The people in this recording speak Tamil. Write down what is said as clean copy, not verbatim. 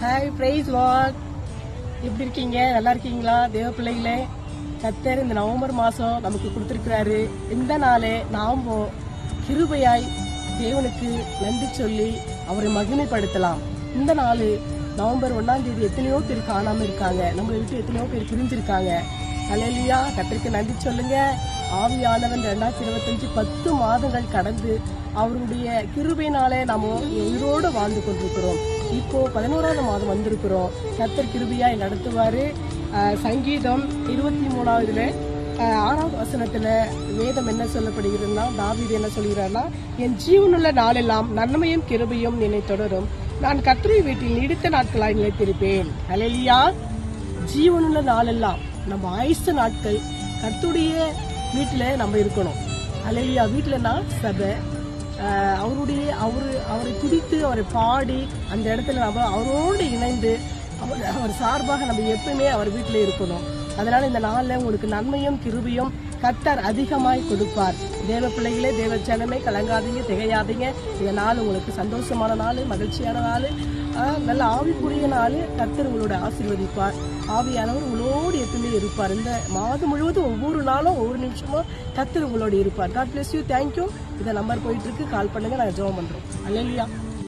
Hi price Lord. எப்படி இருக்கீங்க? நல்லா இருக்கீங்களா தேவ பிள்ளைகளே? கர்த்தர் இந்த நவம்பர் மாதம் நமக்கு கொடுத்துருக்கிறாரு. இந்த நாளே நாம் கிருபையாய் தேவனுக்கு நன்றி சொல்லி அவரை மகிமைப்படுத்தலாம். இந்த நாள் நவம்பர் 1ஆம் தேதி எத்தனையோ பேர் காணாமல் இருக்காங்க. நம்மளை விட்டு எத்தனையோ பேர் பிரிஞ்சிருக்காங்க. அல்லேலூயா, கர்த்தருக்கு நன்றி சொல்லுங்க. ஆவியானவன் 2025 10 மாதங்கள் கடந்து அவருடைய கிருபையினாலே நாம உயிரோடு வாழ்ந்து கொண்டிருக்கிறோம். இப்போ 11ஆவது மாதம் வந்திருக்கிறோம். கர்த்தர் கிருபையாய் நடத்துவாரு. சங்கீதம் 23ஆவதுல 6வது வசனத்துல வேதம் என்ன சொல்லப்படுகிறதுனா, தாவீது என்ன சொல்கிறார்னா, என் ஜீவனுள்ள நாளெல்லாம் நன்மையும் கிருபையும் என்னை தொடரும். நான் கர்த்தருடைய வீட்டில் நீடித்த நாட்களாய் நிலைத்திருப்பேன். அல்லேலூயா. ஜீவனுள்ள நாளெல்லாம் நம்ம ஆயுச நாட்கள் கர்த்தருடைய வீட்டுல நம்ம இருக்கணும். அல்லேலூயா. வீட்டுலனா சபை, அவரை துதித்து அவரை பாடி அந்த இடத்துல நம்ம அவரோடு இணைந்து அவர் சார்பாக நம்ம எப்பவுமே அவர் வீட்டில் இருக்கணும். அதனால இந்த நாளில் உங்களுக்கு நன்மையும் கிருபையும் கர்த்தர் அதிகமாய் கொடுப்பார். தேவ பிள்ளைகளே, தேவ ஜனமே, கலங்காதீங்க, திகையாதீங்க. இந்த நாள் உங்களுக்கு சந்தோஷமான நாள், மகிழ்ச்சியான நாள், நல்ல ஆவிக்குரிய நாள். கர்த்தர் உங்களோட ஆசீர்வதிப்பார். ஆவியானவர் உங்களோடு எப்பவுமே இருப்பார். இந்த மாதம் முழுவதும் ஒவ்வொரு நாளும் ஒவ்வொரு நிமிஷமும் கர்த்தர் உங்களோட இருப்பார். God bless you. தேங்க்யூ. இந்த நம்பர் போயிட்டு இருக்கு, கால் பண்ணுங்க, நாங்கள் ஜெபம் பண்றோம். அல்லேலூயா.